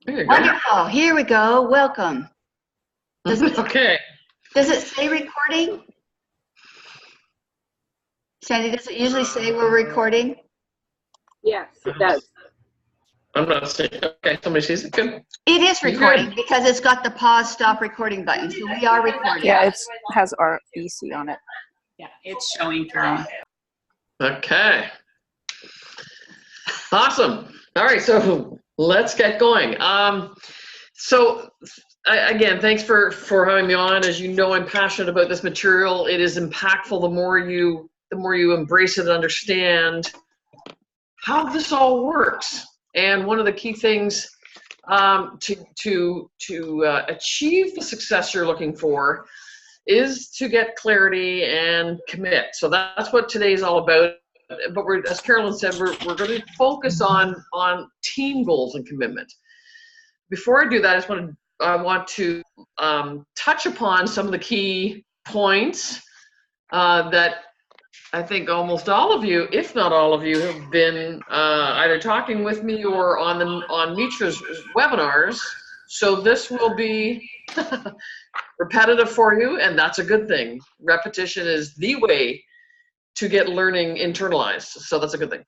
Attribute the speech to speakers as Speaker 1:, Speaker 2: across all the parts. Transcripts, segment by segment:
Speaker 1: There you go.
Speaker 2: Wonderful. Here we go. Welcome. Does it,
Speaker 1: Okay.
Speaker 2: does it say recording? Sandy, does it usually say we're recording?
Speaker 3: Yes, it does.
Speaker 1: I'm not seeing. Okay, somebody sees it. Good.
Speaker 2: It is
Speaker 1: You're
Speaker 2: recording
Speaker 1: good.
Speaker 2: because it's got the pause stop recording button. So we are recording.
Speaker 4: Yeah, it has RBC on it.
Speaker 5: Yeah, it's showing, Carolyn.
Speaker 1: Okay. Awesome. All right, so let's get going. Again, thanks for having me on. As you know, I'm passionate about this material. It is impactful the more you embrace it and understand how this all works. And one of the key things to achieve the success you're looking for is to get clarity and commit. So that's what today's all about. But as Carolyn said, we're going to focus on team goals and commitment. Before I do that, I want to touch upon some of the key points that I think almost all of you, if not all of you, have been either talking with me or on Mitra's webinars. So this will be repetitive for you, and that's a good thing. Repetition is the way to get learning internalized, so that's a good thing.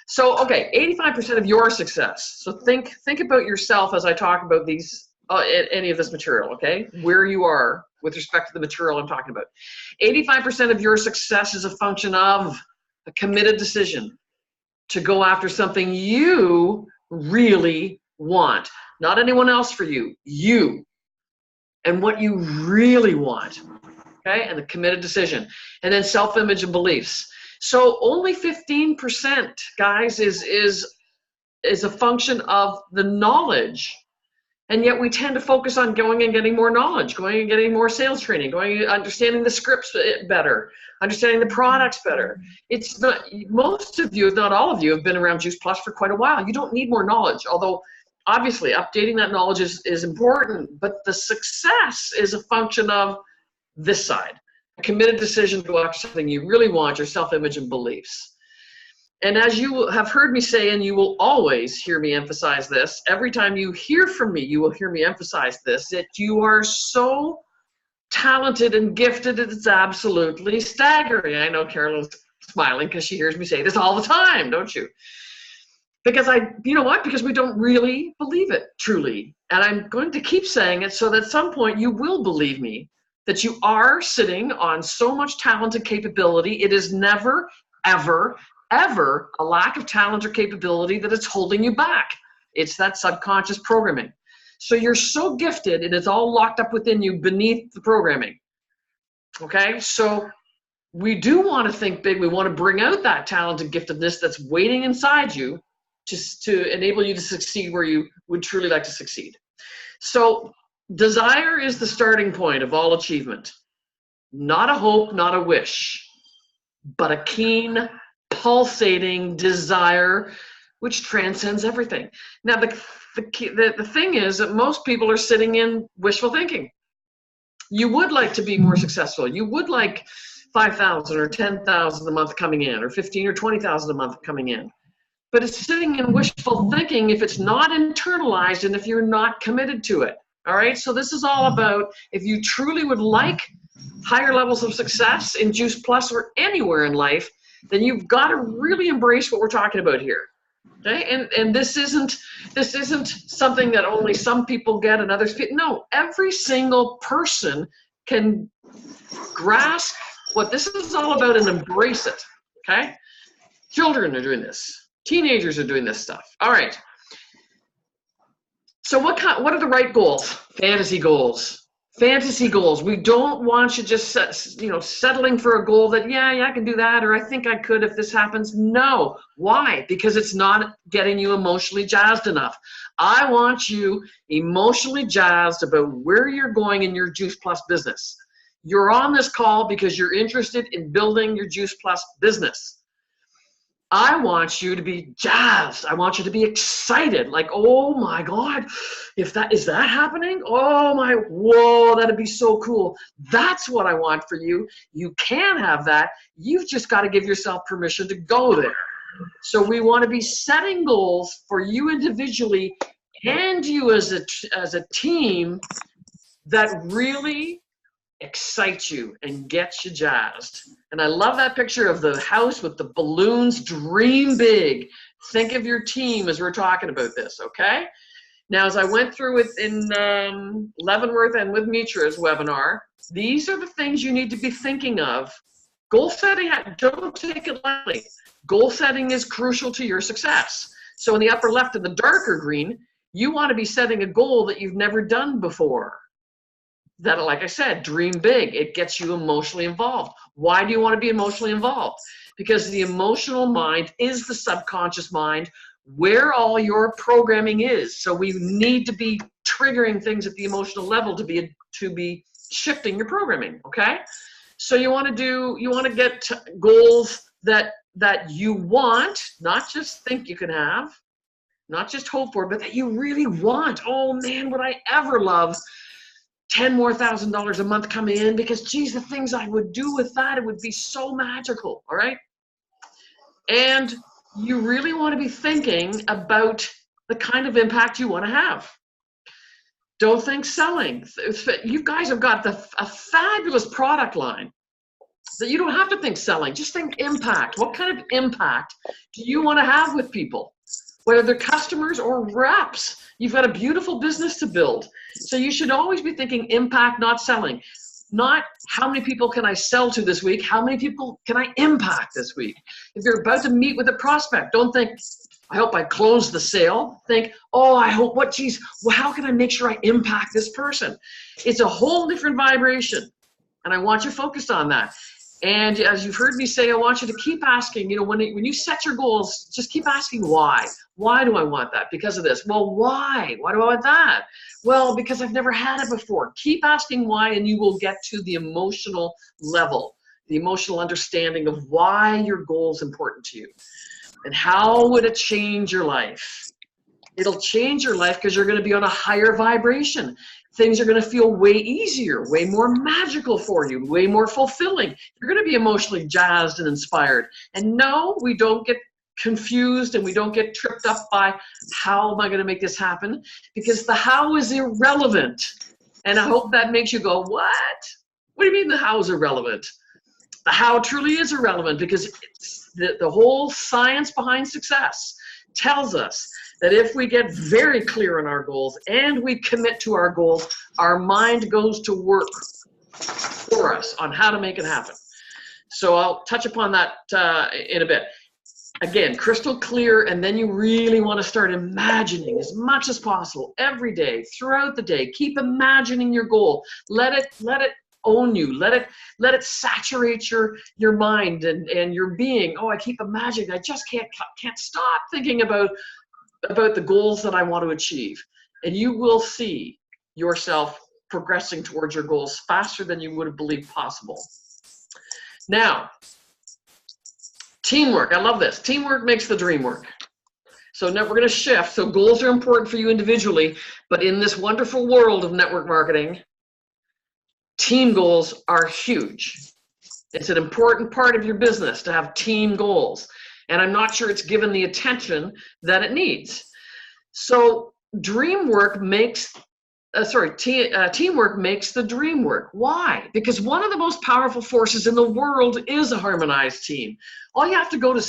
Speaker 1: So, okay, 85% of your success. So think about yourself as I talk about these, any of this material, okay? Where you are with respect to the material I'm talking about. 85% of your success is a function of a committed decision to go after something you really want. Not anyone else for you, you. And what you really want, okay? And the committed decision. And then self-image and beliefs. So only 15%, guys, is a function of the knowledge. And yet we tend to focus on going and getting more knowledge, going and getting more sales training, going and understanding the scripts better, understanding the products better. It's not, most of you, if not all of you, have been around Juice Plus for quite a while. You don't need more knowledge, although obviously updating that knowledge is important, but the success is a function of this side. A committed decision to go after something you really want, your self-image and beliefs. And as you have heard me say, and you will always hear me emphasize this, every time you hear from me, you will hear me emphasize this, that you are so talented and gifted, it's absolutely staggering. I know Carolyn's smiling because she hears me say this all the time, don't you? Because you know what? Because we don't really believe it, truly. And I'm going to keep saying it so that at some point you will believe me, that you are sitting on so much talent and capability. It is never, ever, ever a lack of talent or capability that it's holding you back. It's that subconscious programming. So you're so gifted and it's all locked up within you beneath the programming. Okay, so we do want to think big. We want to bring out that talent and giftedness that's waiting inside you to enable you to succeed where you would truly like to succeed. So desire is the starting point of all achievement. Not a hope, not a wish, but a keen, pulsating desire which transcends everything. Now, the thing is that most people are sitting in wishful thinking. You would like to be more successful. You would like 5,000 or 10,000 a month coming in, or 15 or 20,000 a month coming in. But it's sitting in wishful thinking if it's not internalized and if you're not committed to it. All right, so this is all about if you truly would like higher levels of success in Juice Plus or anywhere in life, then you've got to really embrace what we're talking about here. Okay, and this isn't something that only some people get and others get. No, every single person can grasp what this is all about and embrace it. Okay, children are doing this. Teenagers are doing this stuff. All right. So what are the right goals? Fantasy goals. Fantasy goals. We don't want you just settling for a goal that, yeah, I can do that, or I think I could if this happens. No. Why? Because it's not getting you emotionally jazzed enough. I want you emotionally jazzed about where you're going in your Juice Plus business. You're on this call because you're interested in building your Juice Plus business. I want you to be jazzed. I want you to be excited. Like, oh my God, is that happening? Oh my, whoa, that'd be so cool. That's what I want for you. You can have that. You've just got to give yourself permission to go there. So we want to be setting goals for you individually and you as a team that really excites you and gets you jazzed. And I love that picture of the house with the balloons. Dream big. Think of your team as we're talking about this, okay? Now, as I went through it in Leavenworth and with Mitra's webinar, these are the things you need to be thinking of. Goal setting, don't take it lightly. Goal setting is crucial to your success. So in the upper left in the darker green, you want to be setting a goal that you've never done before. That, like I said, dream big. It gets you emotionally involved. Why do you want to be emotionally involved? Because the emotional mind is the subconscious mind where all your programming is. So we need to be triggering things at the emotional level to be shifting your programming, okay? So you want to get goals that you want, not just think you can have, not just hope for, but that you really want. Oh man, would I ever love $10,000 more a month coming in, because geez, the things I would do with that, it would be so magical, all right? And you really want to be thinking about the kind of impact you want to have. Don't think selling. You guys have got a fabulous product line that you don't have to think selling. Just think impact. What kind of impact do you want to have with people? Whether they're customers or reps, you've got a beautiful business to build. So you should always be thinking impact, not selling. Not how many people can I sell to this week, how many people can I impact this week? If you're about to meet with a prospect, don't think, I hope I close the sale. Think, oh, I hope, how can I make sure I impact this person? It's a whole different vibration, and I want you focused on that. And as you've heard me say, I want you to keep asking, when you set your goals, just keep asking why. Why do I want that? Because of this. Well, why? Why do I want that? Well, because I've never had it before. Keep asking why, and you will get to the emotional level, the emotional understanding of why your goal is important to you. And how would it change your life? It'll change your life because you're going to be on a higher vibration. Things are going to feel way easier, way more magical for you, way more fulfilling. You're going to be emotionally jazzed and inspired. And no, we don't get confused and we don't get tripped up by how am I going to make this happen, because the how is irrelevant. And I hope that makes you go, what? What do you mean the how is irrelevant? The how truly is irrelevant, because it's the whole science behind success tells us that if we get very clear on our goals and we commit to our goals, our mind goes to work for us on how to make it happen. So I'll touch upon that in a bit. Again, crystal clear, and then you really want to start imagining as much as possible every day, throughout the day. Keep imagining your goal. Let it own you. Let it saturate your mind and your being. Oh, I keep imagining. I just can't stop thinking about the goals that I want to achieve. And you will see yourself progressing towards your goals faster than you would have believed possible. Now, teamwork. I love this. Teamwork makes the dream work. So now we're going to shift. So goals are important for you individually, but in this wonderful world of network marketing, team goals are huge. It's an important part of your business to have team goals. And I'm not sure it's given the attention that it needs. So teamwork makes the dream work. Why? Because one of the most powerful forces in the world is a harmonized team. All you have to go to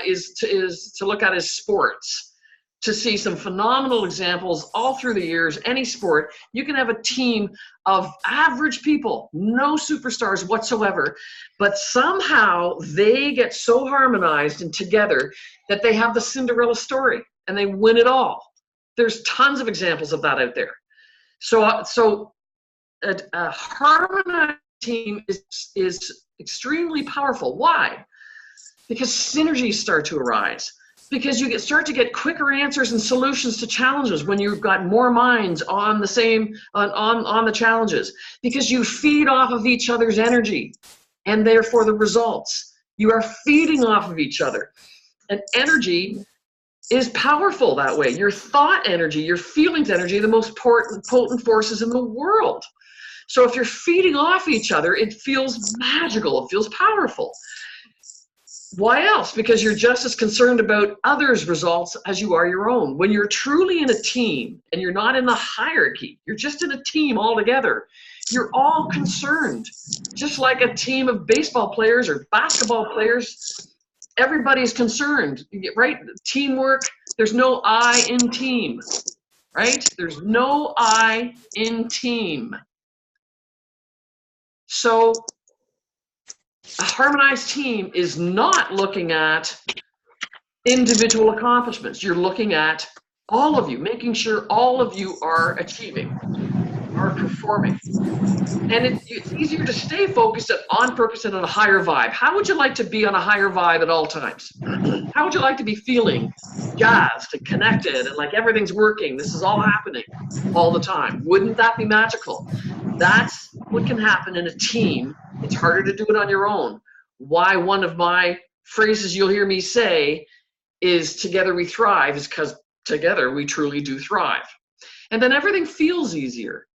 Speaker 1: is to look at is sports, to see some phenomenal examples all through the years. Any sport, you can have a team of average people, no superstars whatsoever, but somehow they get so harmonized and together that they have the Cinderella story and they win it all. There's tons of examples of that out there. So a harmonized team is extremely powerful. Why? Because synergies start to arise. Because you start to get quicker answers and solutions to challenges when you've got more minds on the same on the challenges. Because you feed off of each other's energy, and therefore the results. You are feeding off of each other, and energy is powerful that way. Your thought energy, your feelings energy, are the most potent forces in the world. So if you're feeding off each other, it feels magical. It feels powerful. Why else? Because you're just as concerned about others' results as you are your own. When you're truly in a team and you're not in the hierarchy, you're just in a team all together, you're all concerned. Just like a team of baseball players or basketball players, everybody's concerned, right? Teamwork, there's no I in team, right? There's no I in team. So a harmonized team is not looking at individual accomplishments. You're looking at all of you, making sure all of you are achieving, are performing. And it's easier to stay focused on purpose and on a higher vibe. How would you like to be on a higher vibe at all times? How would you like to be feeling jazzed and connected and like everything's working? This is all happening all the time. Wouldn't that be magical? That's what can happen in a team. It's harder to do it on your own. Why one of my phrases you'll hear me say is together we thrive is because together we truly do thrive. And then everything feels easier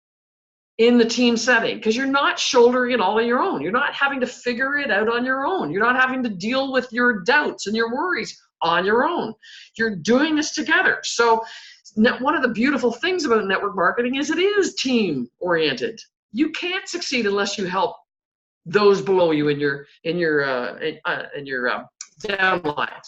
Speaker 1: in the team setting because you're not shouldering it all on your own. You're not having to figure it out on your own. You're not having to deal with your doubts and your worries on your own. You're doing this together. So one of the beautiful things about network marketing is it is team oriented. You can't succeed unless you help those below you in your downlines.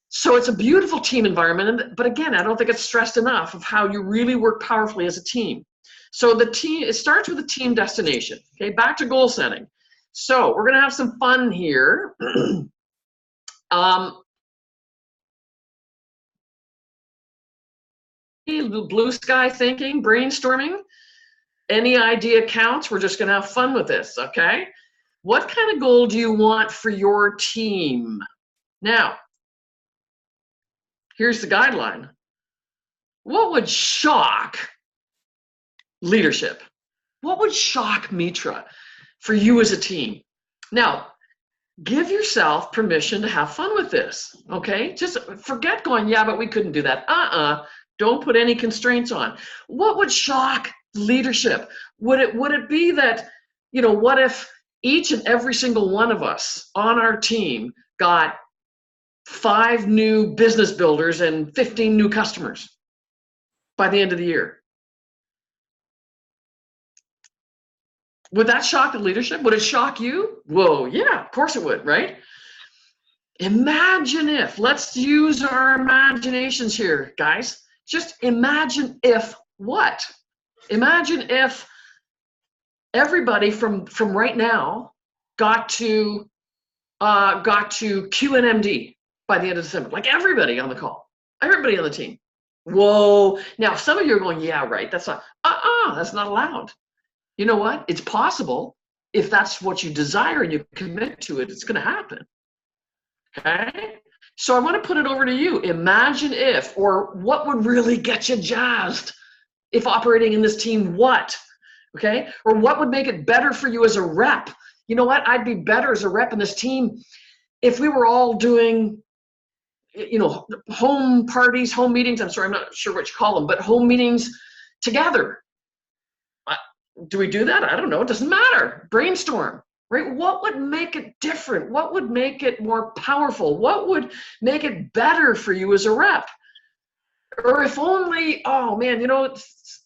Speaker 1: So it's a beautiful team environment, but again, I don't think it's stressed enough of how you really work powerfully as a team. So the team, it starts with a team destination. Okay, back to goal setting. So we're gonna have some fun here. Blue sky thinking, brainstorming. Any idea counts. We're just gonna have fun with this, okay? What kind of goal do you want for your team? Now, here's the guideline. What would shock leadership? What would shock Mitra for you as a team? Now, give yourself permission to have fun with this, okay? Just forget going, yeah, but we couldn't do that. Don't put any constraints on. What would shock leadership? Would it be that, you know, what if each and every single one of us on our team got 5 new business builders and 15 new customers by the end of the year? Would that shock the leadership? Would it shock you? Whoa, yeah, of course it would, right? Imagine if, let's use our imaginations here, guys. Just imagine if what? Imagine if everybody from right now got to QNMD by the end of December, like everybody on the call, everybody on the team. Whoa, now some of you are going, yeah, right, that's not, that's not allowed. You know what? It's possible. If that's what you desire and you commit to it, it's going to happen. Okay? So I want to put it over to you. Imagine if, or what would really get you jazzed if operating in this team, what? Okay? Or what would make it better for you as a rep? You know what? I'd be better as a rep in this team if we were all doing, you know, home parties, home meetings. I'm sorry, I'm not sure what you call them, but home meetings together. Do we do that? I don't know. It doesn't matter. Brainstorm, right? What would make it different? What would make it more powerful? What would make it better for you as a rep? Or if only, oh man, you know,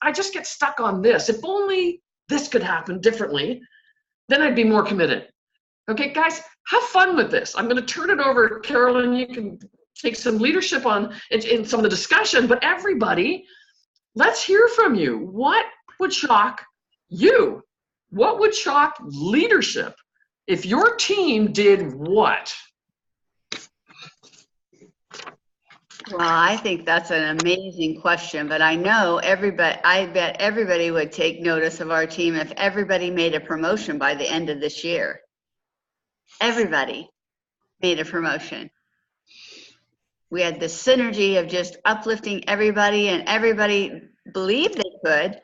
Speaker 1: I just get stuck on this. If only this could happen differently, then I'd be more committed. Okay, guys, have fun with this. I'm going to turn it over, Carolyn. You can take some leadership on in some of the discussion, but everybody, let's hear from you. What would shock you? What would shock leadership if your team did what?
Speaker 2: Well, I think that's an amazing question, but I know everybody, I bet everybody would take notice of our team if everybody made a promotion by the end of this year. Everybody made a promotion. We had the synergy of just uplifting everybody, and everybody believed they could.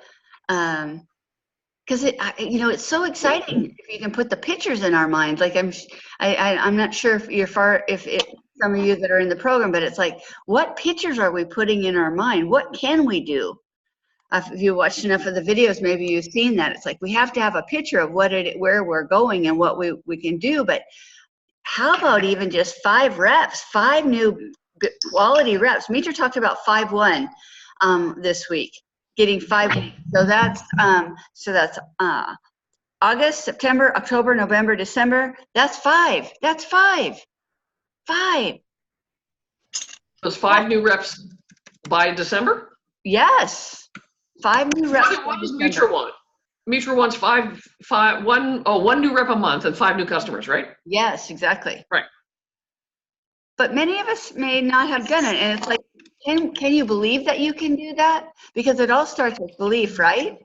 Speaker 2: Because it's so exciting if you can put the pictures in our mind. Like I'm not sure if some of you that are in the program, but it's like, what pictures are we putting in our mind? What can we do? If you watched enough of the videos, maybe you've seen that. It's like we have to have a picture of where we're going and what we can do. But how about even just 5 reps, 5 new quality reps? Meeter talked about 5-1 this week, getting 5. So that's August, September, October, November, December. That's 5. That's 5. 5.
Speaker 1: Those 5 new reps by December?
Speaker 2: Yes. 5 new reps.
Speaker 1: What does Mutual want? Mutual wants 1 new rep a month and 5 new customers, right?
Speaker 2: Yes, exactly.
Speaker 1: Right.
Speaker 2: But many of us may not have done it. And it's like, can you believe that you can do that? Because it all starts with belief, right?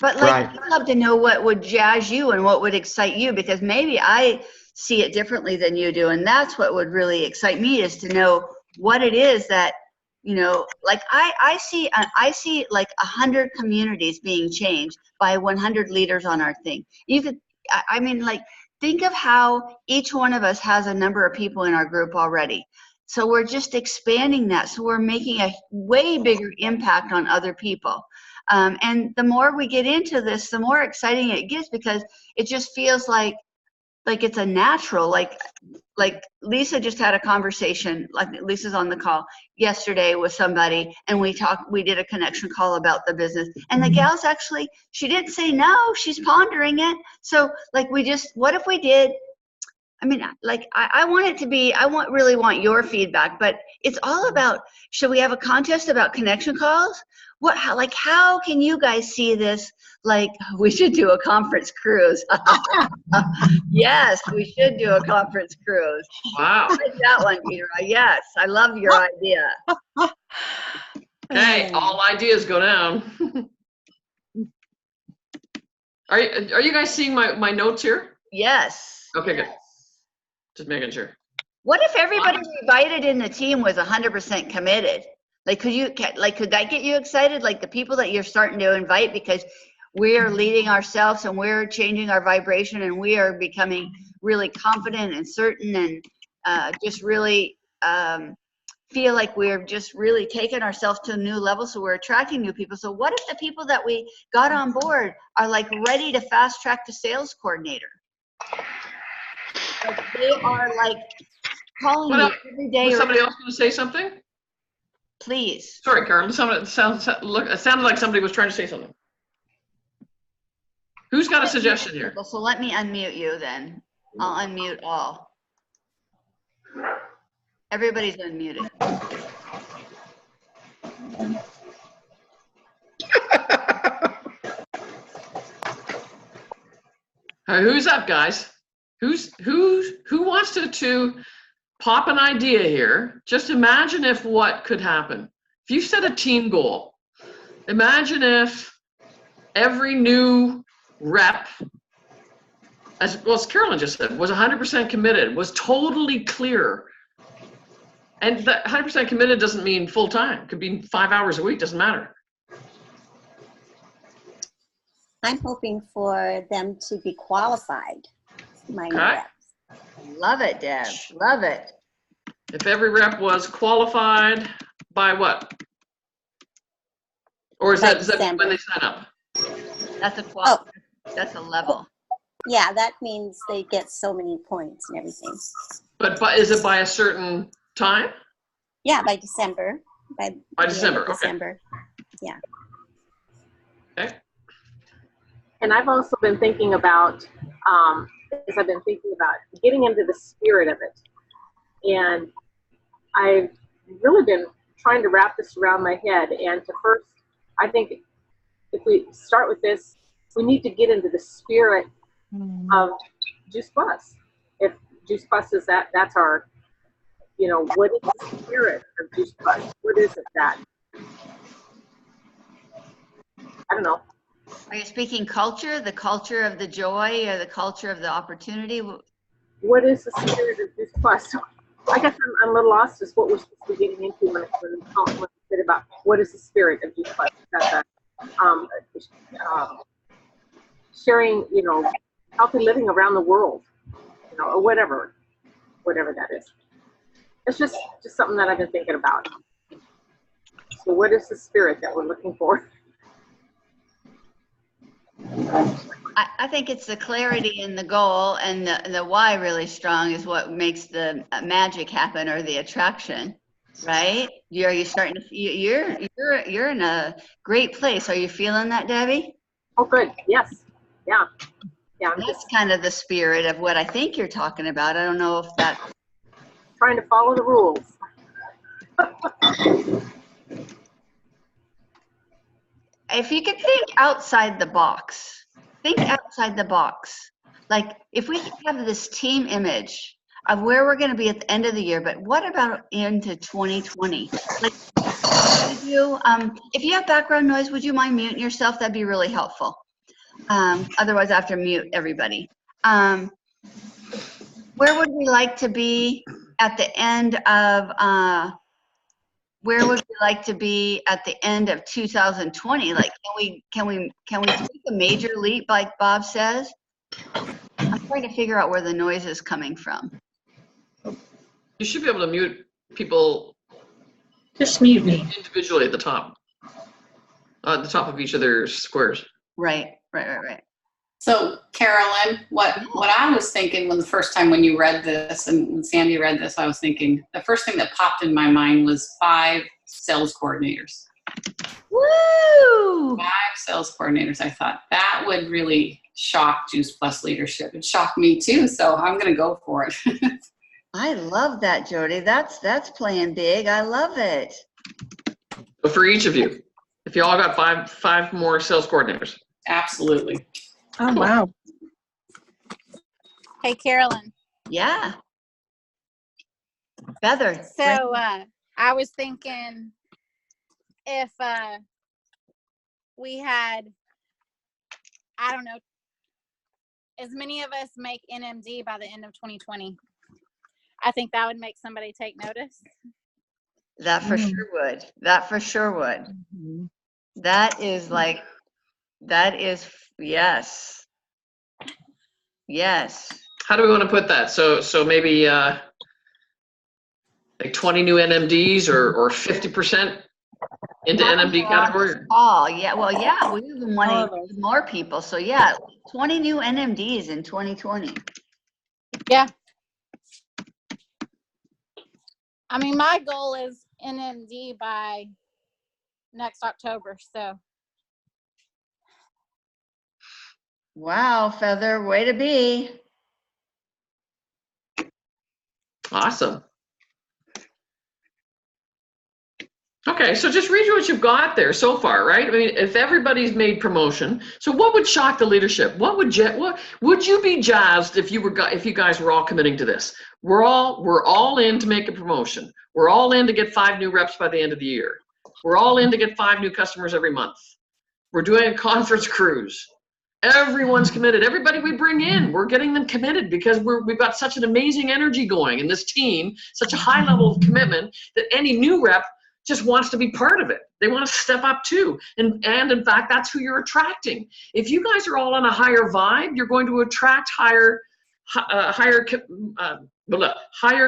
Speaker 2: But like,
Speaker 6: Right.
Speaker 2: I'd love to know what would jazz you and what would excite you, because maybe I see it differently than you do. And that's what would really excite me, is to know what it is that, you know, like I see like 100 communities being changed by 100 leaders on our thing. You could, I mean, like, think of how each one of us has a number of people in our group already. So we're just expanding that. So we're making a way bigger impact on other people. And the more we get into this, the more exciting it gets, because it just feels like it's a natural, like Lisa just had a conversation, like Lisa's on the call yesterday with somebody, and we did a connection call about the business, and the gal's actually, she didn't say no, she's pondering it. So like, what if we did, I mean, like, I want it to be, really want your feedback, but it's all about, should we have a contest about connection calls? How can you guys see this? Like, we should do a conference cruise. Yes, we should do a conference cruise.
Speaker 1: Wow.
Speaker 2: I like that one, Peter. Yes, I love your idea.
Speaker 1: Okay, all ideas go down. Are you guys seeing my notes here?
Speaker 2: Yes.
Speaker 1: Okay, good. Just making sure.
Speaker 2: What if everybody we invited in the team was 100% committed? Like, could that get you excited? Like, the people that you're starting to invite, because we're leading ourselves and we're changing our vibration and we are becoming really confident and certain, and just really feel like we're just really taking ourselves to a new level. So we're attracting new people. So what if the people that we got on board are like ready to fast track to sales coordinator? Like, they are like calling you every day.
Speaker 1: Was
Speaker 2: Or
Speaker 1: somebody else going to say something?
Speaker 2: please.
Speaker 1: Sorry, Karen. It sounded like somebody was trying to say something. Who's got a suggestion here?
Speaker 2: So let me unmute you then. I'll unmute all. Everybody's unmuted.
Speaker 1: Who's up, guys? Who wants to pop an idea here? Just imagine if what could happen. If you set a team goal, imagine if every new rep, as well as Carolyn just said, was 100% committed, was totally clear. And that 100% committed doesn't mean full time. It could be 5 hours a week, doesn't matter.
Speaker 7: I'm hoping for them to be qualified, my
Speaker 1: Okay.
Speaker 7: reps.
Speaker 2: Love it, Deb. Love it.
Speaker 1: If every rep was qualified by what? Or is
Speaker 7: By
Speaker 1: that when
Speaker 7: December.
Speaker 1: they sign up?
Speaker 2: That's a That's a level.
Speaker 7: Yeah, that means they get so many points and everything.
Speaker 1: But is it by a certain time?
Speaker 7: Yeah, by December. By the end of
Speaker 1: December, okay.
Speaker 7: December. Yeah.
Speaker 1: Okay.
Speaker 3: And I've also been thinking about, as I've been thinking about getting into the spirit of it. And I've really been trying to wrap this around my head. And to first, I think if we start with this, we need to get into the spirit of Juice Plus. If Juice Plus is that's our, what is the spirit of Juice Plus? What is it that? I don't know.
Speaker 2: Are you speaking culture, the culture of the joy, or the culture of the opportunity?
Speaker 3: What is the spirit of Juice Plus? So I guess I'm a little lost as what we're supposed to be getting into when we said about what is the spirit of Juice Plus. That's sharing, healthy living around the world, or whatever that is. It's just something that I've been thinking about. So what is the spirit that we're looking for?
Speaker 2: I think it's the clarity in the goal and the why really strong is what makes the magic happen or the attraction, right? Are you starting to, you're in a great place. Are you feeling that, Debbie?
Speaker 3: Oh, good. Yes. Yeah. Yeah. I'm
Speaker 2: That's
Speaker 3: just
Speaker 2: kind of the spirit of what I think you're talking about. I don't know if that,
Speaker 3: trying to follow the rules.
Speaker 2: if you could think outside the box, think outside the box. Like if we could have this team image of where we're going to be at the end of the year, but what about into 2020? Like, would you, if you have background noise, would you mind muting yourself? That'd be really helpful. Otherwise, I have to mute everybody. Where would we like to be at the end of? Where would we like to be at the end of 2020? Like, can we take a major leap, like Bob says? I'm trying to figure out where the noise is coming from.
Speaker 1: You should be able to mute people
Speaker 5: Just mute me.
Speaker 1: individually at the top of each of their squares.
Speaker 2: Right.
Speaker 5: So Carolyn, what I was thinking when the first time when you read this and when Sandy read this, I was thinking the first thing that popped in my mind was 5 sales coordinators.
Speaker 2: Woo!
Speaker 5: 5 sales coordinators. I thought that would really shock Juice Plus leadership. It shocked me too, so I'm going to go for it.
Speaker 2: I love that, Jody. That's playing big. I love it.
Speaker 1: But for each of you, if you all got five more sales coordinators.
Speaker 5: Absolutely.
Speaker 4: Oh, wow.
Speaker 6: Hey, Carolyn.
Speaker 2: Yeah. Feather.
Speaker 6: So I was thinking if we had, I don't know, as many of us make NMD by the end of 2020, I think that would make somebody take notice.
Speaker 2: That for sure would. That for sure would. That is like, yes. Yes.
Speaker 1: How do we want to put that? So maybe like 20 new NMDs or 50% into NMD category?
Speaker 2: Oh, yeah. Well, yeah, we even want more people. So yeah, 20 new NMDs in 2020.
Speaker 6: Yeah. I mean, my goal is NMD by next October, so.
Speaker 2: Wow, Feather, way to be.
Speaker 1: Awesome. Okay, so just read what you've got there so far, right? I mean, if everybody's made promotion, so what would shock the leadership? What would you be jazzed if you guys were all committing to this? We're all in to make a promotion. We're all in to get 5 new reps by the end of the year. We're all in to get 5 new customers every month. We're doing a conference cruise. Everyone's committed. Everybody we bring in, we're getting them committed because we've got such an amazing energy going in this team, such a high level of commitment that any new rep just wants to be part of it. They want to step up too. And in fact, that's who you're attracting. If you guys are all on a higher vibe, you're going to attract higher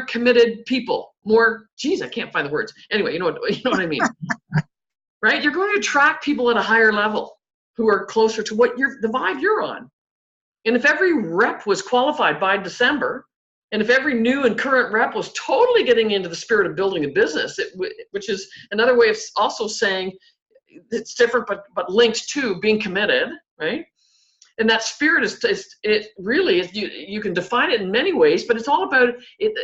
Speaker 1: committed people. More, geez, I can't find the words. Anyway, you know what I mean. Right? You're going to attract people at a higher level who are closer to the vibe you're on. And if every rep was qualified by December, and if every new and current rep was totally getting into the spirit of building a business, which is another way of also saying it's different, but linked to being committed, right? And that spirit you can define it in many ways, but it's all about it.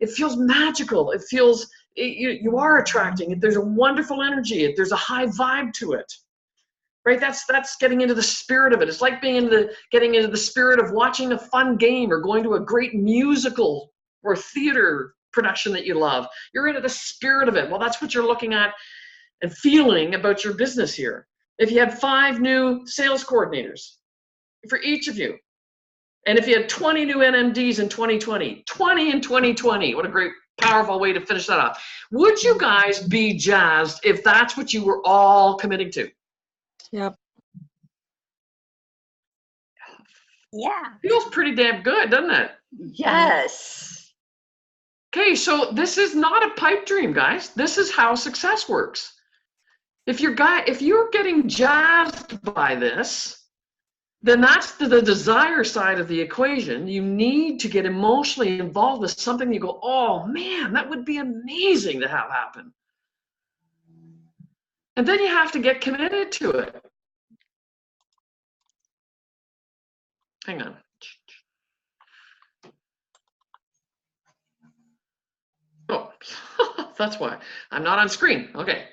Speaker 1: It feels magical. It feels you are attracting. There's a wonderful energy. There's a high vibe to it. Right, that's getting into the spirit of it. It's like getting into the spirit of watching a fun game or going to a great musical or theater production that you love. You're into the spirit of it. Well, that's what you're looking at and feeling about your business here. If you had 5 new sales coordinators for each of you, and if you had 20 new NMDs in 2020, 20 in 2020, what a great, powerful way to finish that off. Would you guys be jazzed if that's what you were all committing to?
Speaker 4: Yep.
Speaker 7: Yeah.
Speaker 1: Feels pretty damn good, doesn't it?
Speaker 2: Yes.
Speaker 1: Okay, so this is not a pipe dream, guys. This is how success works. If you're getting jazzed by this, then that's the desire side of the equation. You need to get emotionally involved with something you go, oh man, that would be amazing to have happen. And then you have to get committed to it. Hang on. Oh, that's why. I'm not on screen. Okay,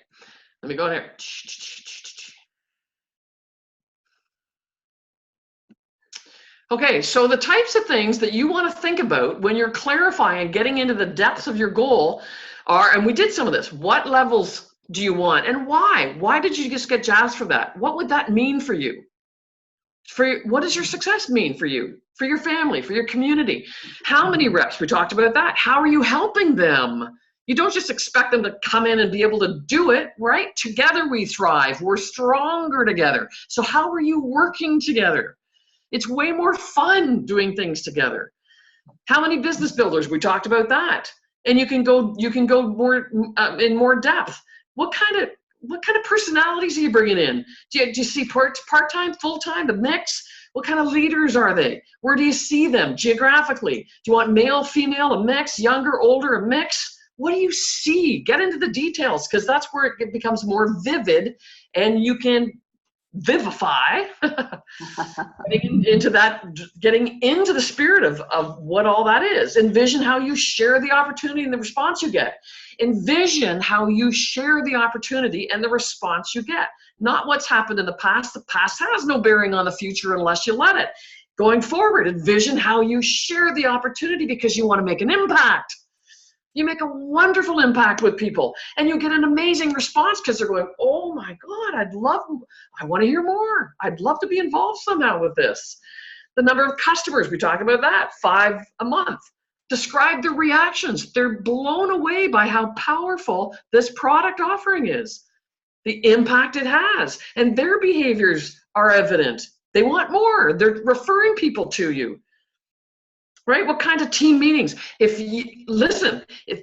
Speaker 1: let me go here. Okay, so the types of things that you want to think about when you're clarifying and getting into the depths of your goal are, and we did some of this, what levels do you want and why? Why did you just get jazzed for that? What would that mean for you? What does your success mean for you, for your family, for your community? How many reps? We talked about that. How are you helping them? You don't just expect them to come in and be able to do it, right? Together we thrive. We're stronger together. So how are you working together? It's way more fun doing things together. How many business builders? We talked about that. And you can go more in more depth. What kind of personalities are you bringing in? Do you see part-time, full-time, the mix? What kind of leaders are they? Where do you see them geographically? Do you want male, female, a mix, younger, older, a mix? What do you see? Get into the details, because that's where it becomes more vivid and you can vivify getting into the spirit of what all that is. Envision how you share the opportunity and the response you get. Envision how you share the opportunity and the response you get. Not what's happened in the past. The past has no bearing on the future unless you let it. Going forward, envision how you share the opportunity because you want to make an impact. You make a wonderful impact with people and you get an amazing response because they're going, oh my God, I want to hear more. I'd love to be involved somehow with this. The number of customers, we talk about that, 5 a month. Describe the reactions. They're blown away by how powerful this product offering is, the impact it has, and their behaviors are evident. They want more. They're referring people to you. Right? What kinds of team meetings? If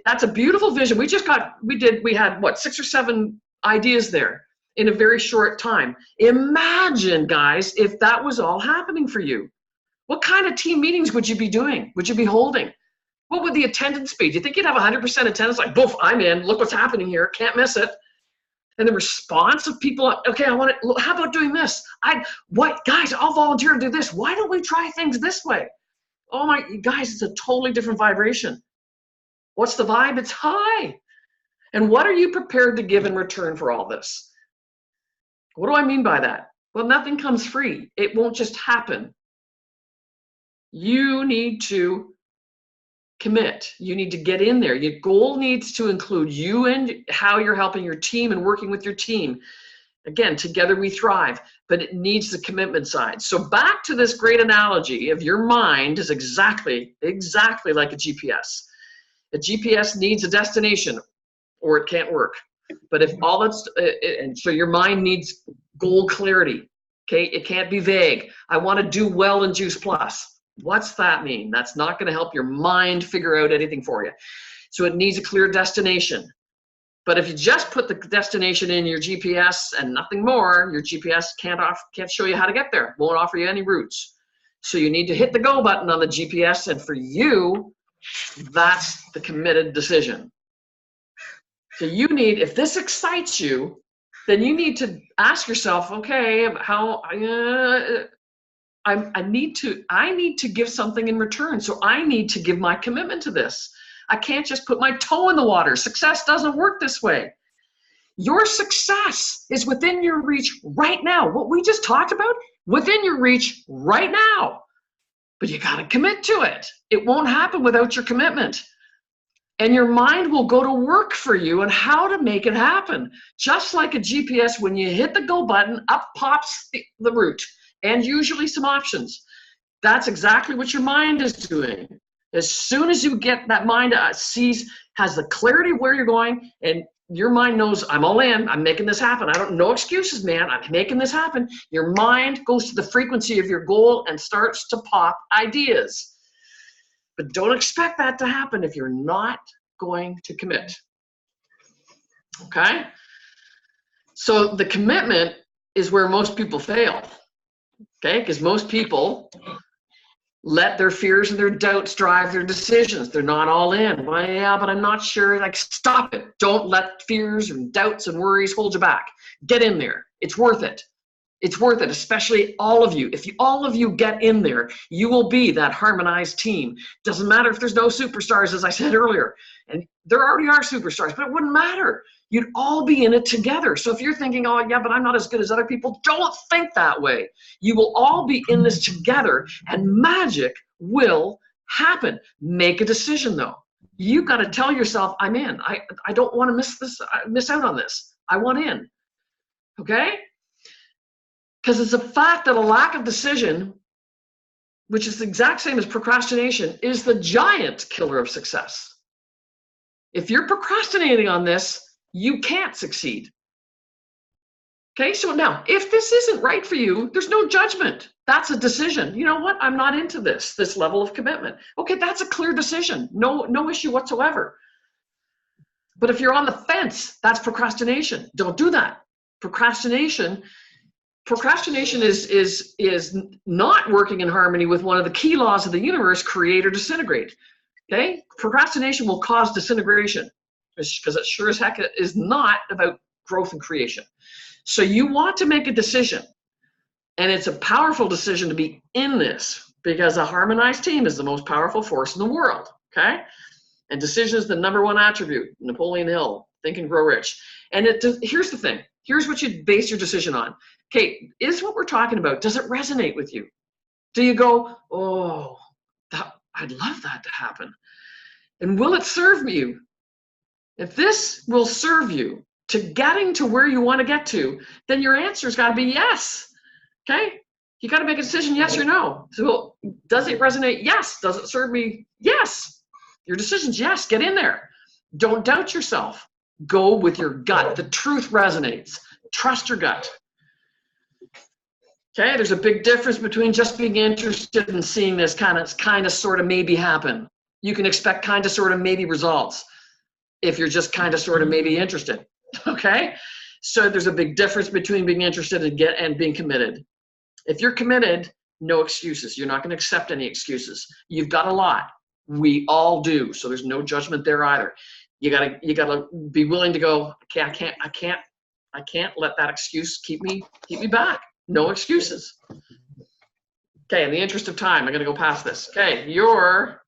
Speaker 1: that's a beautiful vision. We had what, 6 or 7 ideas there in a very short time. Imagine, guys, if that was all happening for you. What kind of team meetings would you be doing? Would you be holding? What would the attendance be? Do you think you'd have 100% attendance? Like, boof, I'm in. Look what's happening here. Can't miss it. And the response of people, okay, I want it. How about doing this? Guys, I'll volunteer to do this. Why don't we try things this way? Oh my, guys, it's a totally different vibration. What's the vibe? It's high. And what are you prepared to give in return for all this? What do I mean by that? Well, nothing comes free. It won't just happen. You need to commit. You need to get in there. Your goal needs to include you and how you're helping your team and working with your team. Again, together we thrive, but it needs the commitment side. So back to this great analogy of your mind is exactly like a GPS. A GPS needs a destination or it can't work. But if all and so your mind needs goal clarity, okay? It can't be vague. I want to do well in Juice Plus. What's that mean? That's not going to help your mind figure out anything for you. So it needs a clear destination. But if you just put the destination in your GPS and nothing more, your GPS can't show you how to get there. Won't offer you any routes. So you need to hit the go button on the GPS, and for you, that's the committed decision. So you need, if this excites you, then you need to ask yourself, okay, I need to give something in return. So I need to give my commitment to this. I can't just put my toe in the water. Success doesn't work this way. Your success is within your reach right now. What we just talked about, within your reach right now. But you got to commit to it. It won't happen without your commitment. And your mind will go to work for you on how to make it happen. Just like a GPS, when you hit the go button, up pops the route and usually some options. That's exactly what your mind is doing. As soon as you get that mind has the clarity of where you're going, and your mind knows, I'm all in, I'm making this happen. No excuses, man, I'm making this happen. Your mind goes to the frequency of your goal and starts to pop ideas. But don't expect that to happen if you're not going to commit. Okay? So the commitment is where most people fail. Okay, because most people let their fears and their doubts drive their decisions. They're not all in. Well, yeah, but I'm not sure. Like, stop it. Don't let fears and doubts and worries hold you back. Get in there. It's worth it. It's worth it, especially all of you. If all of you get in there, you will be that harmonized team. Doesn't matter if there's no superstars, as I said earlier. And there already are superstars, but it wouldn't matter. You'd all be in it together. So if you're thinking, oh, yeah, but I'm not as good as other people, don't think that way. You will all be in this together, and magic will happen. Make a decision, though. You got to tell yourself, I'm in. I don't want to miss out on this. I want in. Okay? Because it's a fact that a lack of decision, which is the exact same as procrastination, is the giant killer of success. If you're procrastinating on this, you can't succeed. Okay, so now, if this isn't right for you, there's no judgment. That's a decision. You know what? I'm not into this level of commitment. Okay, that's a clear decision. No issue whatsoever. But if you're on the fence, that's procrastination. Don't do that. Procrastination is not working in harmony with one of the key laws of the universe: create or disintegrate. Okay? Procrastination will cause disintegration, because it sure as heck is not about growth and creation. So you want to make a decision, and it's a powerful decision to be in this, because a harmonized team is the most powerful force in the world. Okay? And decision is the #1 attribute. Napoleon Hill, Think and Grow Rich. And here's the thing. Here's what you base your decision on. Okay, is what we're talking about, does it resonate with you? Do you go, oh, I'd love that to happen? And will it serve you? If this will serve you to getting to where you want to get to, then your answer's got to be yes. Okay? You got to make a decision, yes or no. So does it resonate? Yes. Does it serve me? Yes. Your decision's yes. Get in there. Don't doubt yourself. Go with your gut. The truth resonates. Trust your gut. Okay, there's a big difference between just being interested in seeing this kind of sort of maybe happen. You can expect kind of sort of maybe results if you're just kind of sort of maybe interested. Okay, so there's a big difference between being interested and being committed. If you're committed, no excuses. You're not going to accept any excuses. You've got a lot. We all do. So there's no judgment there either. You gotta be willing to go, okay, I can't let that excuse keep me back. No excuses. Okay, in the interest of time, I'm gonna go past this. Okay, your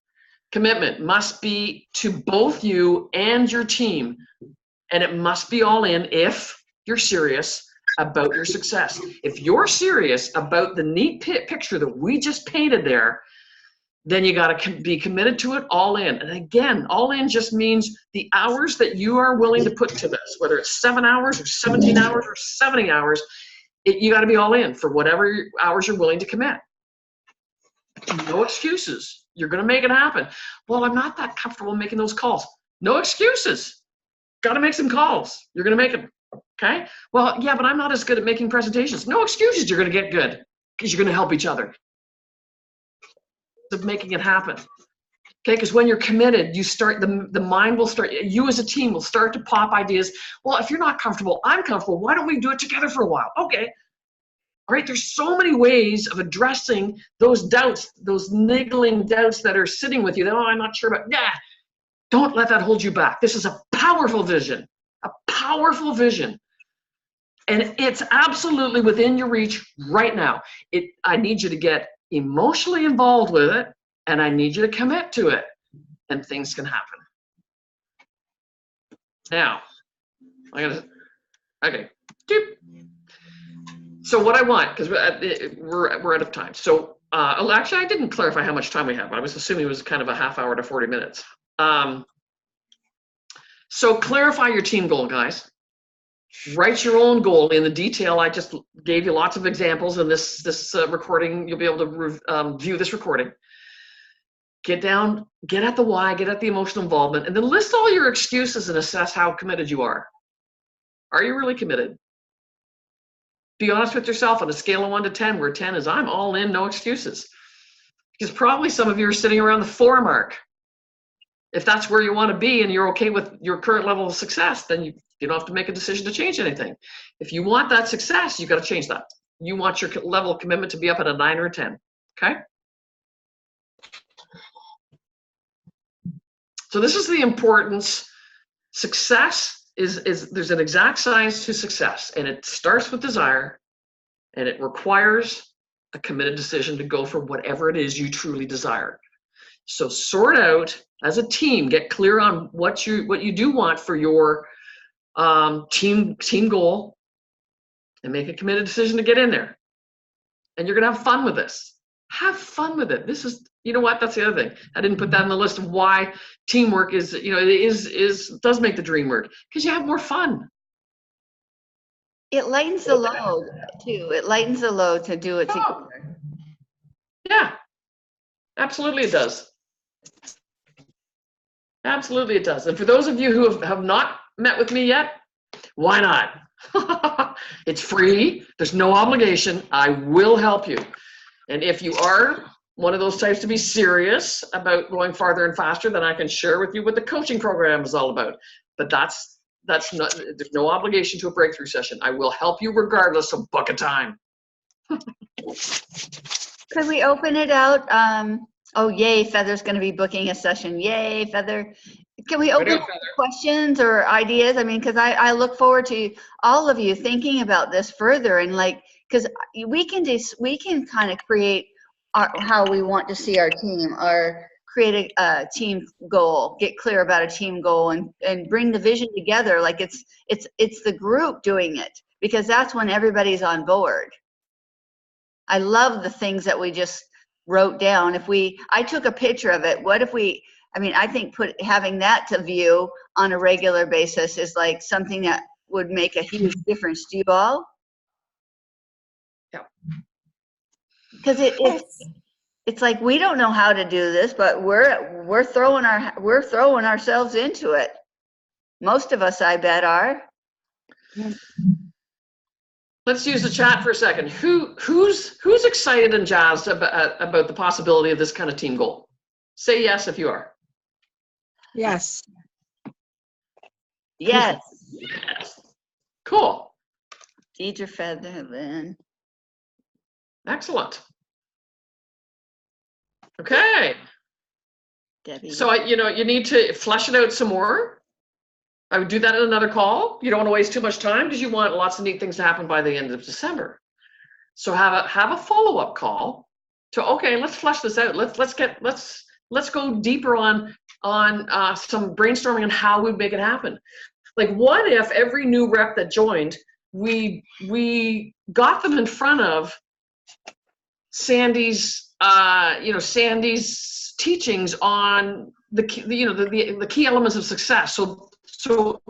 Speaker 1: commitment must be to both you and your team, and it must be all in if you're serious about your success. If you're serious about the neat picture that we just painted there, then you got to be committed to it, all in. And again, all in just means the hours that you are willing to put to this, whether it's 7 hours or 17 hours or 70 hours, you got to be all in for whatever hours you're willing to commit. No excuses. You're going to make it happen. Well, I'm not that comfortable making those calls. No excuses. Got to make some calls. You're going to make them. Okay? Well, yeah, but I'm not as good at making presentations. No excuses. You're going to get good, because you're going to help each other of making it happen. Okay, because when you're committed, you start, the mind will start, you as a team will start to pop ideas. Well, if you're not comfortable, I'm comfortable. Why don't we do it together for a while? Okay. All right, there's so many ways of addressing those doubts, those niggling doubts that are sitting with you. Oh, I'm not sure about, yeah. Don't let that hold you back. This is a powerful vision, a powerful vision. And it's absolutely within your reach right now. I need you to get emotionally involved with it, and I need you to commit to it, and things can happen. Now, okay. So what I want, because we're out of time. So actually, I didn't clarify how much time we have. I was assuming it was kind of a half hour to 40 minutes. So clarify your team goal, guys. Write your own goal in the detail. I just gave you lots of examples in this recording. You'll be able to view this recording. Get down, get at the why, get at the emotional involvement, and then list all your excuses and assess how committed you are. Are you really committed? Be honest with yourself on a scale of 1 to 10, where 10 is I'm all in, no excuses. Because probably some of you are sitting around the 4 mark. If that's where you want to be and you're okay with your current level of success, then you don't have to make a decision to change anything. If you want that success, you've got to change that. you want your level of commitment to be up at a 9 or a 10. Okay? So this is the importance. Success is there's an exact science to success, and it starts with desire, and it requires a committed decision to go for whatever it is you truly desire. So sort out as a team, get clear on what you do want for your team goal, and make a committed decision to get in there. And you're gonna have fun with this. Have fun with it. This is, you know what? That's the other thing. I didn't put that on the list of why teamwork is, you know, it does make the dream work, because you have more fun.
Speaker 2: It lightens the load too. It lightens the load to do it
Speaker 1: Oh.
Speaker 2: together.
Speaker 1: Yeah, absolutely it does. Absolutely it does. And for those of you who have not met with me yet, why not? It's free. There's no obligation. I will help you. And if you are one of those types to be serious about going farther and faster, then I can share with you what the coaching program is all about. But that's not, there's no obligation to a breakthrough session. I will help you regardless of book a time.
Speaker 2: Could we open it out? Oh, yay, Feather's going to be booking a session. Yay, Feather. Can we open
Speaker 1: Right
Speaker 2: up
Speaker 1: on, Feather.
Speaker 2: questions or ideas? I mean, because I look forward to all of you thinking about this further, and like, because we can kind of create how we want to see our team, or create a team goal, get clear about a team goal, and bring the vision together. Like it's the group doing it, because that's when everybody's on board. I love the things that we just wrote down. I took a picture of it. What if I think having that to view on a regular basis is like something that would make a huge difference. Do you all?
Speaker 1: Yeah.
Speaker 2: Because it's like, we don't know how to do this, but we're throwing ourselves into it. Most of us, I bet, are.
Speaker 1: Let's use the chat for a second. Who's excited and jazzed about the possibility of this kind of team goal? Say yes if you are.
Speaker 4: Yes.
Speaker 2: Yes.
Speaker 1: Yes. Cool.
Speaker 2: Deidre Feather, Lynn.
Speaker 1: Excellent. Okay.
Speaker 2: Debbie.
Speaker 1: So you need to flesh it out some more. I would do that in another call. You don't want to waste too much time, because you want lots of neat things to happen by the end of December. So have a follow-up call to, okay, let's flesh this out. Let's go deeper on some brainstorming on how we make it happen. Like, what if every new rep that joined, we got them in front of Sandy's teachings on the key elements of success. So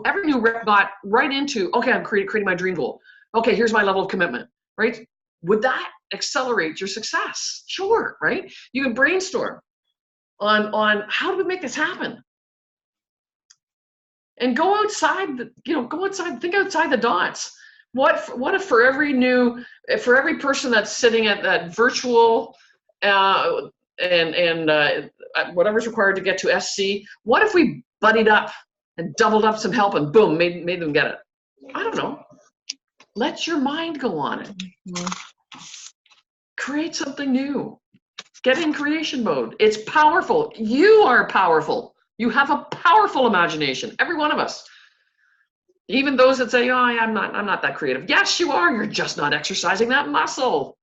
Speaker 1: every new rep got right into, okay, I'm creating my dream goal. Okay, here's my level of commitment, right? Would that accelerate your success? Sure, right? You can brainstorm on how do we make this happen? And go outside, think outside the dots. What if for every person that's sitting at that virtual and whatever's required to get to SC, what if we buddied up and doubled up some help and boom, made them get it? I don't know. Let your mind go on it. Create something new. Get in creation mode. It's powerful. You are powerful. You have a powerful imagination. Every one of us. Even those that say, "Oh, I'm not that creative." Yes, you are. You're just not exercising that muscle.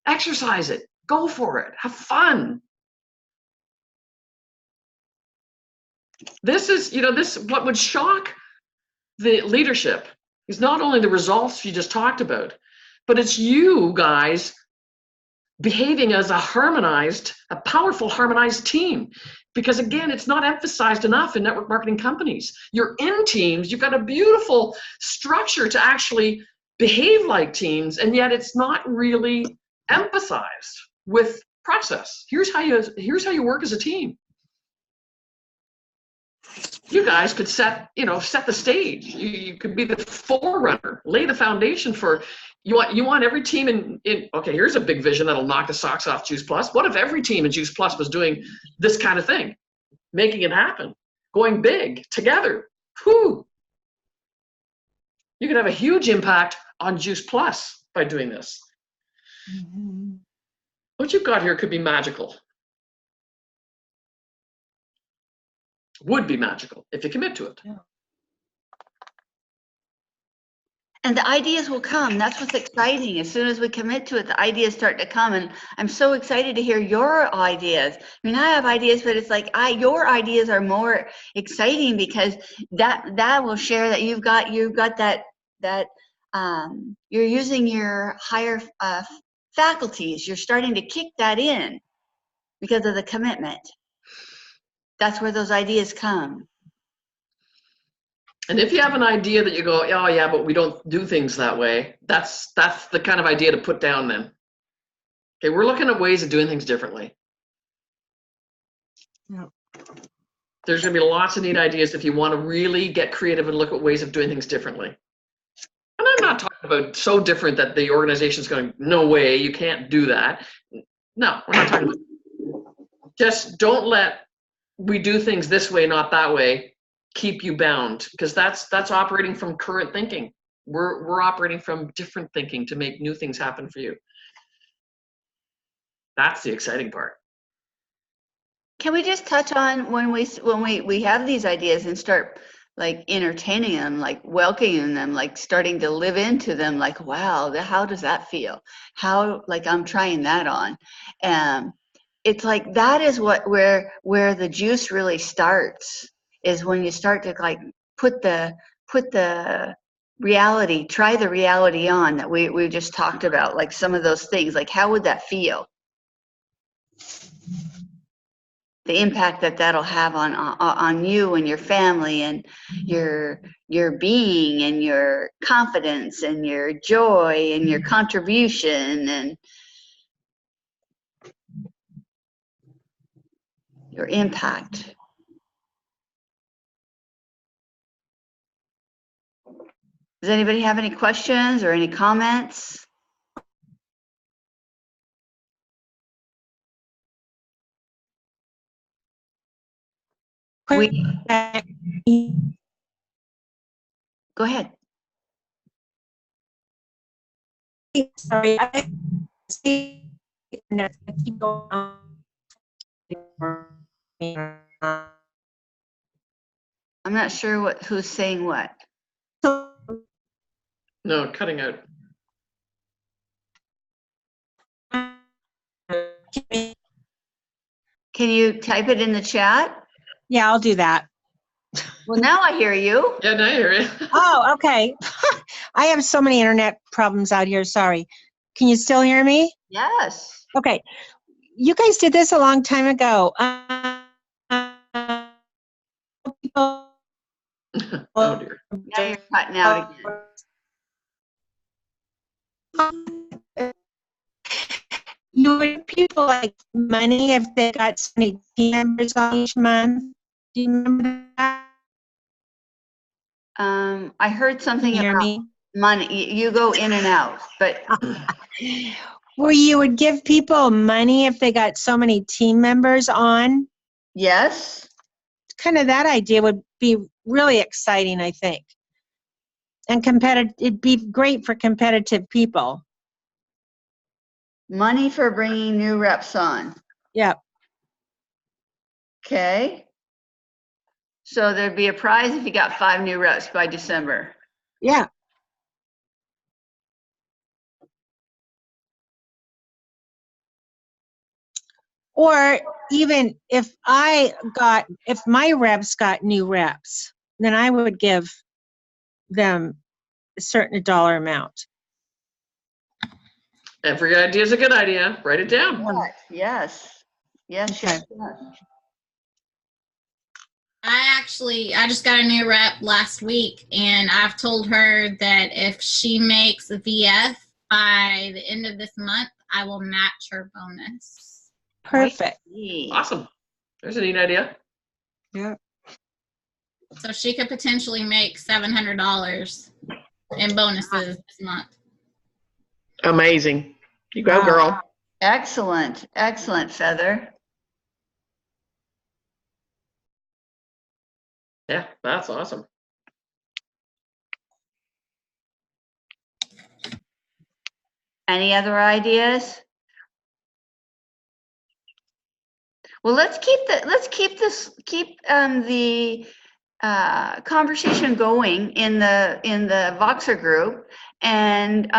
Speaker 1: Exercise it. Go for it. Have fun. This is, what would shock the leadership is not only the results you just talked about, but it's you guys behaving as a powerful, harmonized team. Because again, it's not emphasized enough in network marketing companies. You're in teams, you've got a beautiful structure to actually behave like teams, and yet it's not really emphasized with process. Here's how you work as a team. You guys could set the stage. You could be the forerunner, lay the foundation for. You want every team in. Okay, here's a big vision that'll knock the socks off Juice Plus. What if every team in Juice Plus was doing this kind of thing, making it happen, going big together? Whew. You could have a huge impact on Juice Plus. by doing this.
Speaker 4: Mhm.
Speaker 1: What you've got here could be magical. Would be magical if you commit to it.
Speaker 2: And the ideas will come. That's what's exciting. As soon as we commit to it, the ideas start to come. And I'm so excited to hear your ideas. I mean, I have ideas, but it's like your ideas are more exciting because that will share that you've got that you're using your higher faculties. You're starting to kick that in because of the commitment. That's where those ideas come.
Speaker 1: And if you have an idea that you go, oh yeah, but we don't do things that way, that's the kind of idea to put down then. Okay, we're looking at ways of doing things differently.
Speaker 4: Yep.
Speaker 1: There's going to be lots of neat ideas if you want to really get creative and look at ways of doing things differently. And I'm not talking about so different that the organization's going, no way, you can't do that. No, we're not talking about. Just don't let we do things this way, not that way, keep you bound, because that's operating from current thinking. We're operating from different thinking to make new things happen for you. That's the exciting part.
Speaker 2: Can we just touch on when we have these ideas and start like entertaining them, like welcoming them, like starting to live into them, like, wow, how does that feel? How, like, I'm trying that on. It's like that is where the juice really starts, is when you start to like put the reality, try the reality on that we just talked about, like some of those things, like how would that feel? The impact that'll have on you and your family and your being and your confidence and your joy and your contribution and your impact. Does anybody have any questions or any comments? Go ahead.
Speaker 4: Sorry, I see. I keep going on.
Speaker 2: I'm not sure who's saying what.
Speaker 1: No, cutting out.
Speaker 2: Can you type it in the chat?
Speaker 4: Yeah, I'll do that.
Speaker 2: Well, now I hear you.
Speaker 1: Yeah, now I hear you.
Speaker 4: Oh, okay. I have so many internet problems out here. Sorry. Can you still hear me?
Speaker 2: Yes.
Speaker 4: Okay. You guys did this a long time ago.
Speaker 1: Oh dear.
Speaker 2: Now you're cutting out again.
Speaker 4: You would people like money if they got so many team members on each month. Do you remember that?
Speaker 2: I heard something
Speaker 4: Can you hear
Speaker 2: about
Speaker 4: me?
Speaker 2: money. You go in and out, but
Speaker 4: Where you would give people money if they got so many team members on.
Speaker 2: yes.
Speaker 4: Kind of that idea would be really exciting, I think. And competitive, it'd be great for competitive people.
Speaker 2: Money for bringing new reps on.
Speaker 4: Yep.
Speaker 2: Okay. So there'd be a prize if you got 5 new reps by December.
Speaker 4: Yeah. Or even if my reps got new reps, then I would give them a certain dollar amount.
Speaker 1: Every idea is a good idea. Write it down.
Speaker 2: Yes. Yes,
Speaker 4: Okay.
Speaker 2: yes.
Speaker 8: I just got a new rep last week, and I've told her that if she makes a VF by the end of this month, I will match her bonus.
Speaker 4: Perfect.
Speaker 1: Awesome. There's a neat idea.
Speaker 4: Yeah.
Speaker 8: So she could potentially make $700 in bonuses this month.
Speaker 1: Amazing. You go,
Speaker 4: Wow.
Speaker 1: girl.
Speaker 2: Excellent. Excellent, Feather.
Speaker 1: Yeah, that's awesome.
Speaker 2: Any other ideas? Well, let's keep the conversation going in the Voxer group and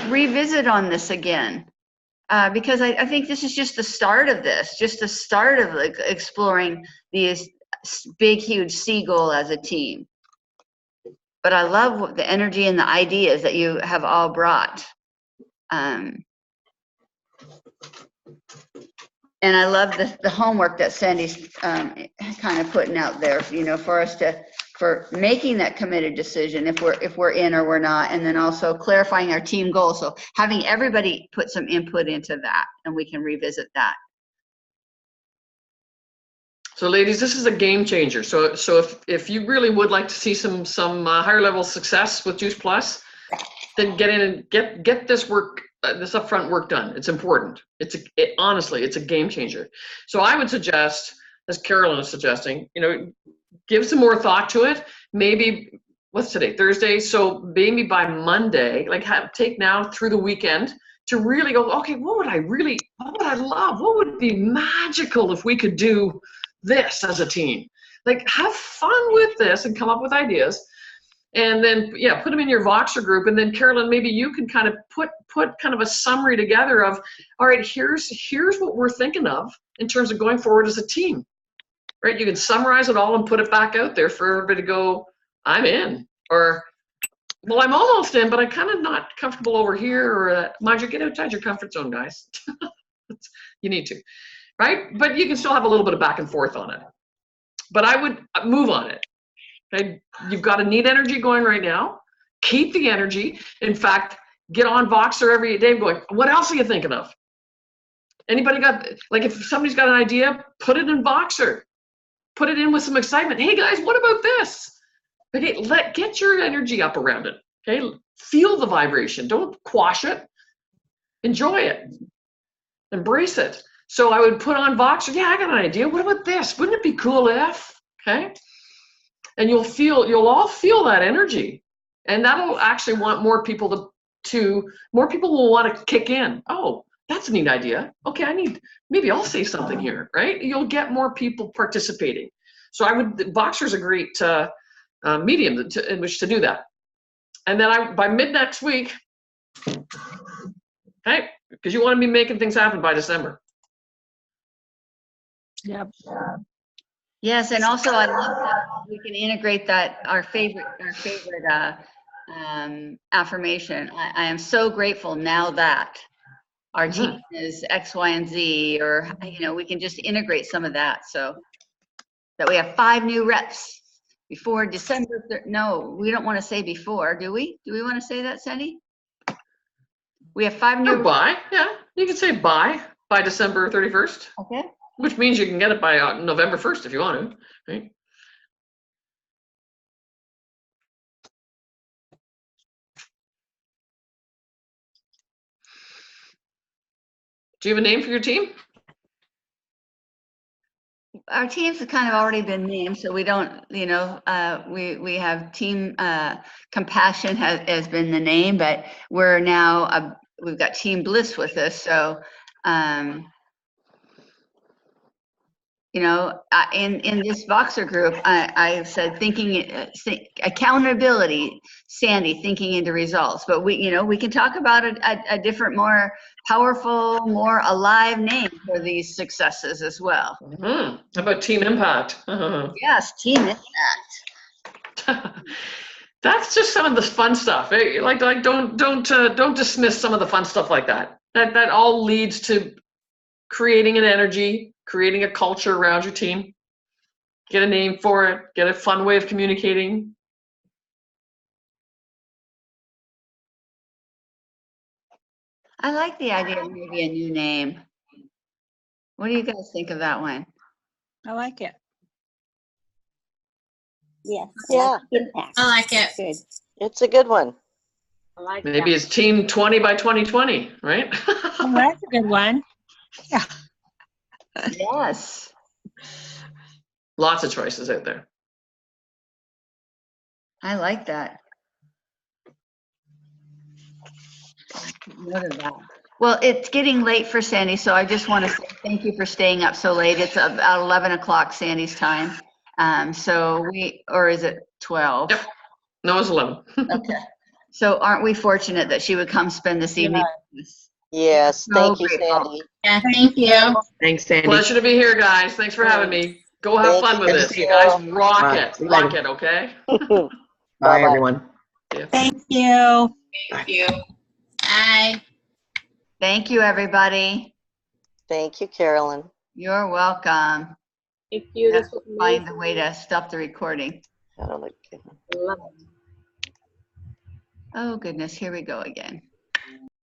Speaker 2: revisit on this again. Because I think this is just the start of this, just the start of like exploring these big, huge C goal as a team. But I love the energy and the ideas that you have all brought. And I love the homework that Sandy's kind of putting out there, you know, for us for making that committed decision if we're in or we're not, and then also clarifying our team goals. So having everybody put some input into that, and we can revisit that.
Speaker 1: So ladies, this is a game changer. So if you really would like to see some higher level success with Juice Plus, then get in and get this work, this upfront work done. It's important. Honestly, it's a game changer. So I would suggest, as Carolyn is suggesting, you know, give some more thought to it. Maybe, what's today, Thursday? So maybe by Monday, like take now through the weekend to really go, okay, what would I love? What would be magical if we could do this as a team? Like, have fun with this and come up with ideas. And then, yeah, put them in your Voxer group. And then, Carolyn, maybe you can kind of put kind of a summary together of, all right, here's what we're thinking of in terms of going forward as a team, right? You can summarize it all and put it back out there for everybody to go, I'm in, or, well, I'm almost in, but I'm kind of not comfortable over here, or mind you, get outside your comfort zone, guys. You need to, right? But you can still have a little bit of back and forth on it. But I would move on it. Okay, you've got a neat energy going right now. Keep the energy. In fact, get on Voxer every day going, what else are you thinking of? Anybody got, like, if somebody's got an idea, put it in Voxer. Put it in with some excitement. Hey guys, what about this? Okay, get your energy up around it. Okay, feel the vibration. Don't quash it. Enjoy it. Embrace it. So I would put on Voxer. Yeah, I got an idea. What about this? Wouldn't it be cool if? Okay. And you'll all feel that energy, and that'll actually want more people more people will want to kick in. Oh, that's a neat idea. Okay, maybe I'll say something here, right? You'll get more people participating. So Voxer's a great medium in which to do that. And then by mid next week, okay, because you want to be making things happen by December.
Speaker 4: Yep.
Speaker 2: Yes, and also I love that we can integrate that our favorite affirmation. I am so grateful now that our team is X, Y, and Z, or you know, we can just integrate some of that so that we have 5 new reps before December. No, we don't want to say before, do we? Do we want to say that, Sandy? We have 5 new.
Speaker 1: By, yeah, you can say by December 31st.
Speaker 2: Okay.
Speaker 1: Which means you can get it by November 1st if you want to, right? Do you have a name for your team?
Speaker 2: Our teams have kind of already been named, so we don't, you know, we have team compassion has been the name, but we're now, we've got Team Bliss with us, so, you know, in this Voxer group, I said accountability, Sandy, thinking into results. But we, you know, we can talk about a different, more powerful, more alive name for these successes as well.
Speaker 1: How about Team Impact?
Speaker 2: Yes, Team Impact.
Speaker 1: That's just some of the fun stuff. Like don't dismiss some of the fun stuff like that. That all leads to creating an energy, creating a culture around your team. Get a name for it. Get a fun way of communicating.
Speaker 2: I like the idea of maybe a new name. What do you guys think of that one?
Speaker 4: I like it.
Speaker 7: Yes.
Speaker 9: Yeah.
Speaker 7: Impact.
Speaker 8: I like it.
Speaker 7: Good.
Speaker 9: It's a good one.
Speaker 3: I like
Speaker 1: Maybe
Speaker 3: that.
Speaker 1: it's Team 20 by 2020, right?
Speaker 4: Oh, that's a good one. Yeah.
Speaker 2: Yes.
Speaker 1: Lots of choices out there.
Speaker 2: I like that. Note of that. Well, it's getting late for Sandy, so I just want to say thank you for staying up so late. It's about 11 o'clock Sandy's time. Or is it 12?
Speaker 1: Yep. No, it's 11.
Speaker 2: Okay. So aren't we fortunate that she would come spend this evening with us?
Speaker 9: Yes,
Speaker 2: So
Speaker 9: thank you,
Speaker 2: grateful.
Speaker 9: Sandy.
Speaker 8: Yeah, thank you.
Speaker 10: Thanks, Sandy.
Speaker 1: Pleasure to be here, guys. Thanks for having me. Go have
Speaker 9: Thank
Speaker 1: fun
Speaker 9: you.
Speaker 1: with
Speaker 9: Good
Speaker 1: this.
Speaker 9: to see
Speaker 1: You
Speaker 9: you
Speaker 1: guys
Speaker 9: all.
Speaker 1: rock
Speaker 10: All right.
Speaker 1: it.
Speaker 10: See you
Speaker 1: Rock
Speaker 10: later.
Speaker 1: it, okay?
Speaker 10: Bye,
Speaker 9: Bye-bye.
Speaker 10: everyone.
Speaker 4: Thank you.
Speaker 5: Thank you.
Speaker 8: Bye.
Speaker 2: Thank you, everybody.
Speaker 9: Thank you, Carolyn.
Speaker 2: You're welcome.
Speaker 3: Thank you.
Speaker 2: Have
Speaker 3: This
Speaker 2: to
Speaker 3: was
Speaker 2: find
Speaker 3: amazing.
Speaker 2: the way to stop the recording.
Speaker 9: I don't know.
Speaker 3: Love it.
Speaker 2: Oh, goodness. Here we go again.